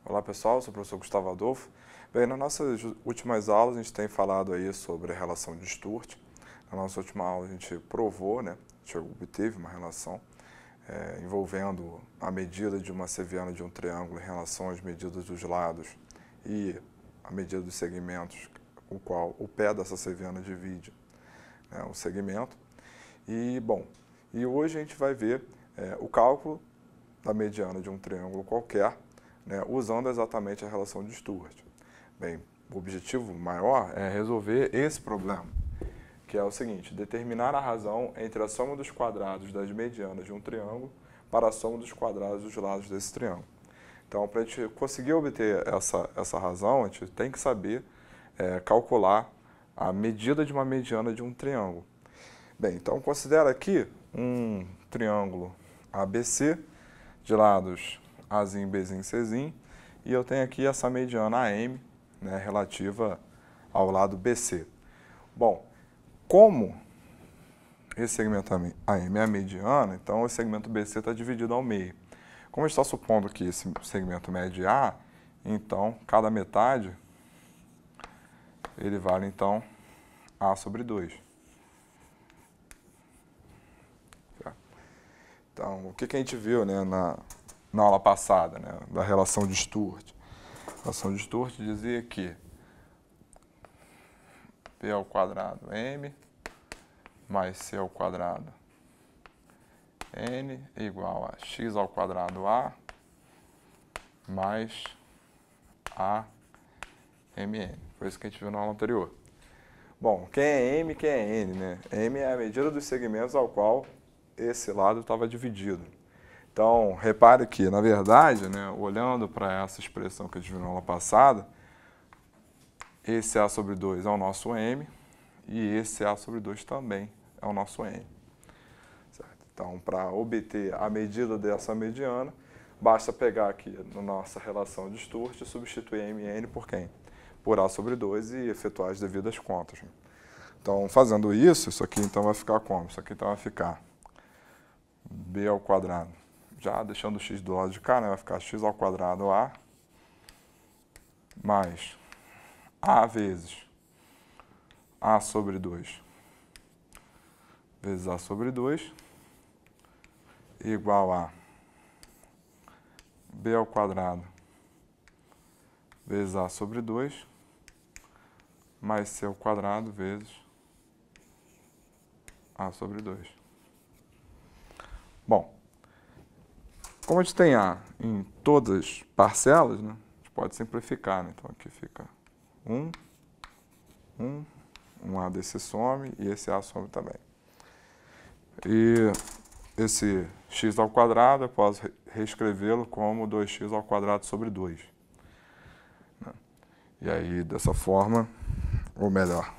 Olá pessoal, sou o professor Gustavo Adolfo. Bem, nas nossas últimas aulas a gente tem falado aí sobre a relação de Sturt. Na nossa última aula a gente provou, né, a gente obteve uma relação envolvendo a medida de uma seviana de um triângulo em relação às medidas dos lados e a medida dos segmentos, o qual o pé dessa seviana divide, né, o segmento. E hoje a gente vai ver o cálculo da mediana de um triângulo qualquer, né, usando exatamente a relação de Sturt. Bem, o objetivo maior é resolver esse problema, que é o seguinte: determinar a razão entre a soma dos quadrados das medianas de um triângulo para a soma dos quadrados dos lados desse triângulo. Então, para a gente conseguir obter essa razão, a gente tem que saber calcular a medida de uma mediana de um triângulo. Bem, então considera aqui um triângulo ABC, de lados Azinho, Bzinho, Czinho, e eu tenho aqui essa mediana AM, né, relativa ao lado BC. Bom, como esse segmento AM é a mediana, então o segmento BC está dividido ao meio. Como está supondo que esse segmento mede A, então cada metade ele vale então A sobre 2. Então, o que a gente viu, né, na aula passada, né, da relação de Sturt? A relação de Sturt dizia que P ao quadrado M mais C ao quadrado N é igual a X ao quadrado A mais AMN. Foi isso que a gente viu na aula anterior. Bom, quem é M e quem é N, né? M é a medida dos segmentos ao qual esse lado estava dividido. Então, repare que, na verdade, né, olhando para essa expressão que a gente viu na aula passada, esse A sobre 2 é o nosso M e esse A sobre 2 também é o nosso N. Certo? Então, para obter a medida dessa mediana, basta pegar aqui na nossa relação de Sturt e substituir M e N por quem? Por A sobre 2 e efetuar as devidas contas. Então, fazendo isso aqui então vai ficar como? Isso aqui então vai ficar B ao quadrado. Já deixando o x do lado de cá, né, vai ficar x ao quadrado A mais A vezes A sobre 2 vezes A sobre 2 igual a B ao quadrado vezes A sobre 2 mais C ao quadrado vezes A sobre 2. Bom, como a gente tem A em todas as parcelas, né, a gente pode simplificar, né? Então aqui fica 1 A desse some e esse A some também. E esse x ao quadrado eu posso reescrevê-lo como 2x ao quadrado sobre 2. E aí, dessa forma, ou melhor,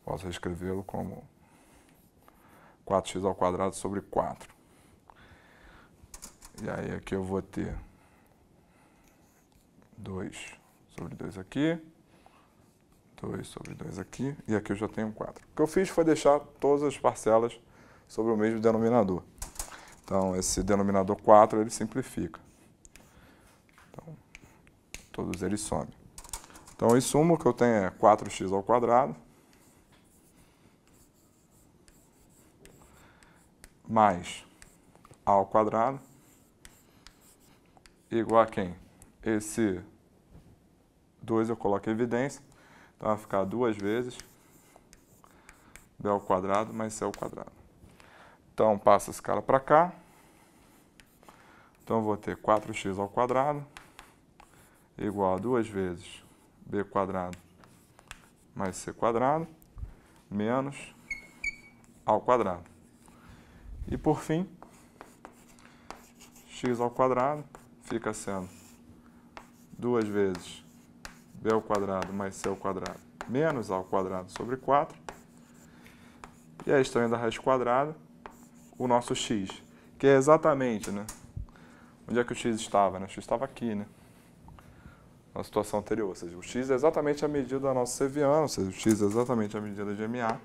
posso reescrevê-lo como 4x ao quadrado sobre 4. E aí aqui eu vou ter 2 sobre 2 aqui, 2 sobre 2 aqui, e aqui eu já tenho 4. O que eu fiz foi deixar todas as parcelas sobre o mesmo denominador. Então, esse denominador 4, ele simplifica. Então, todos eles somem. Então, em suma, o que eu tenho é 4x ao quadrado mais A ao quadrado igual a quem? Esse 2 eu coloco em evidência, então vai ficar 2 vezes B ao quadrado mais C ao quadrado. Então, passa esse cara para cá. Então, eu vou ter 4x ao quadrado igual a 2 vezes B quadrado mais C quadrado menos A ao quadrado. E, por fim, x ao quadrado fica sendo 2 vezes B ao quadrado mais C ao quadrado menos A ao quadrado sobre 4. E a extração da raiz quadrada, o nosso x, que é exatamente, né? Onde é que o x estava? Né? O x estava aqui, né? Na situação anterior. Ou seja, o x é exatamente a medida da nossa seviana, ou seja, o x é exatamente a medida de MA.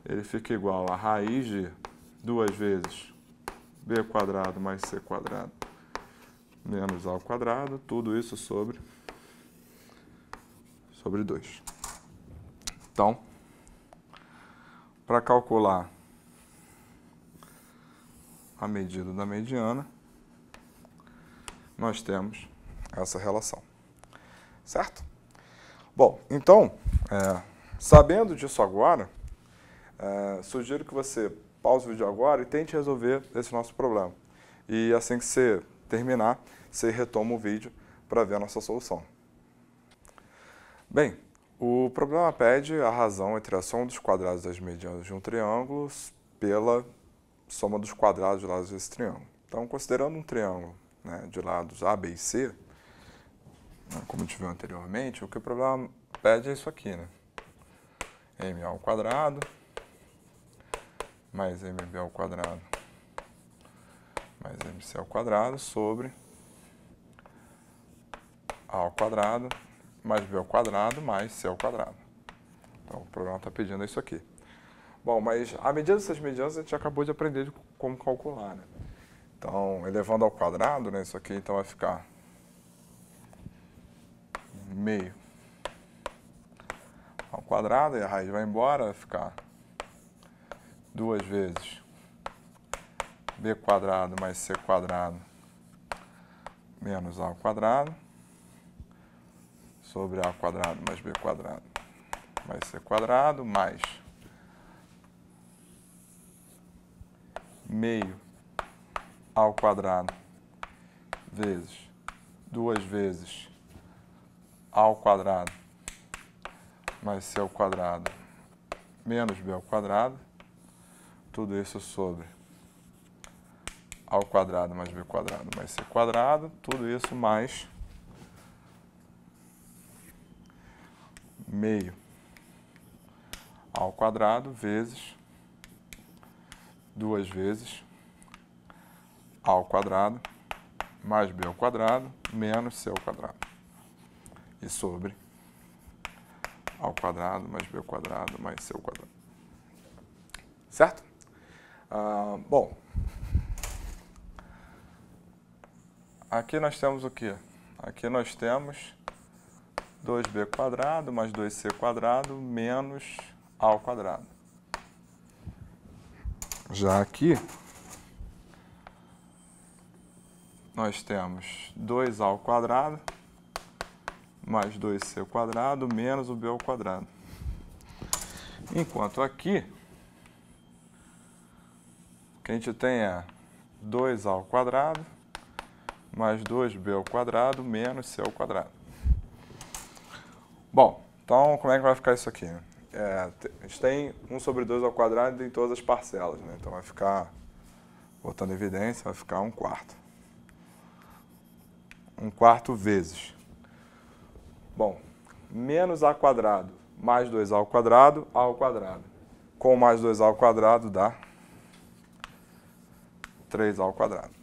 Ele fica igual a raiz de 2 vezes B quadrado mais C quadrado menos A ao quadrado, tudo isso sobre 2. Então, para calcular a medida da mediana, nós temos essa relação, certo? Bom, então, sabendo disso agora, sugiro que você pause o vídeo agora e tente resolver esse nosso problema. E assim que você terminar, você retoma o vídeo para ver a nossa solução. Bem, o problema pede a razão entre a soma dos quadrados das medianas de um triângulo pela soma dos quadrados de lados desse triângulo. Então, considerando um triângulo, né, de lados A, B e C, né, como a gente viu anteriormente, o que o problema pede é isso aqui, né? MA ao quadrado mais MB ao quadrado mais MC ao quadrado sobre A ao quadrado mais B ao quadrado mais C ao quadrado. Então, o problema está pedindo isso aqui. Bom, mas a medida dessas medianas a gente acabou de aprender como calcular, né? Então, elevando ao quadrado, né, isso aqui então vai ficar meio ao quadrado, e a raiz vai embora, vai ficar 2 vezes B quadrado mais C quadrado menos A ao quadrado sobre A ao quadrado mais B quadrado mais C quadrado mais meio ao quadrado vezes 2 vezes A ao quadrado mais C ao quadrado menos B ao quadrado, tudo isso sobre A ao quadrado mais B quadrado mais C quadrado, tudo isso mais meio ao quadrado vezes 2 vezes A ao quadrado mais B ao quadrado menos C ao quadrado. E sobre A ao quadrado mais B ao quadrado mais C ao quadrado. Certo? Bom, aqui nós temos o quê? Aqui nós temos 2b quadrado mais 2c quadrado menos A ao quadrado. Já aqui, nós temos 2A ao quadrado mais 2C quadrado menos o B ao quadrado. Enquanto aqui, o que a gente tem é 2A ao quadrado mais 2B ao quadrado menos C ao quadrado. Bom, então como é que vai ficar isso aqui? A gente tem 1 sobre 2 ao quadrado em todas as parcelas, né? Então vai ficar, botando em evidência, vai ficar 1/4. 1/4 vezes. Bom, menos A quadrado mais 2A ao quadrado, A ao quadrado. Com mais 2A ao quadrado dá 3A ao quadrado.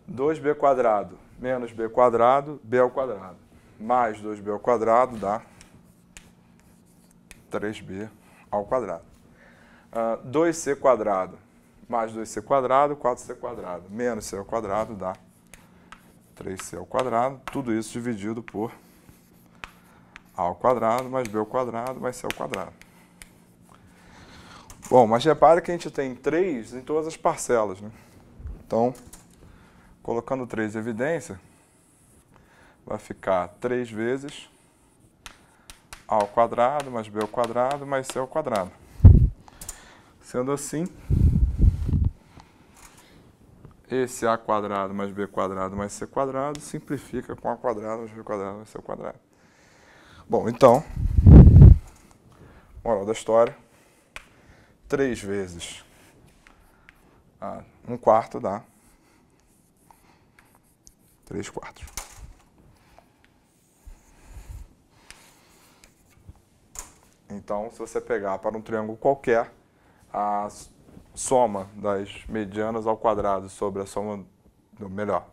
2B quadrado menos B quadrado, B ao quadrado. Mais 2B ao quadrado dá 3B ao quadrado. 2C quadrado mais 2C quadrado, 4C quadrado. Menos C ao quadrado dá 3C ao quadrado. Tudo isso dividido por A ao quadrado mais B ao quadrado mais C ao quadrado. Bom, mas repare que a gente tem 3 em todas as parcelas, né? Então, colocando 3 em evidência, vai ficar 3 vezes A ao quadrado mais B ao quadrado mais C ao quadrado. Sendo assim, esse A quadrado mais B quadrado mais C quadrado simplifica com A quadrado mais B quadrado mais C ao quadrado. Bom, então, moral da história, 3 vezes 1/4 dá 3/4. Então, se você pegar para um triângulo qualquer, a soma das medianas ao quadrado sobre a soma,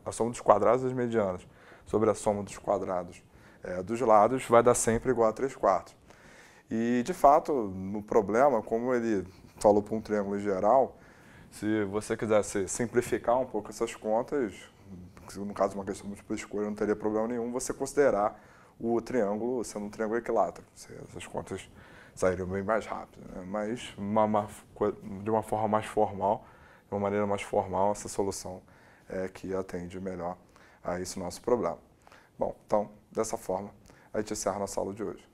a soma dos quadrados das medianas sobre a soma dos quadrados dos lados vai dar sempre igual a 3/4. E, de fato, no problema, como ele falou para um triângulo em geral, se você quisesse simplificar um pouco essas contas, no caso de uma questão de múltipla escolha, não teria problema nenhum você considerar o triângulo sendo um triângulo equilátero. Essas contas sairiam bem mais rápido, né? Mas de uma forma mais formal, de uma maneira mais formal, essa solução é que atende melhor a esse nosso problema. Bom, então, dessa forma, a gente encerra a nossa aula de hoje.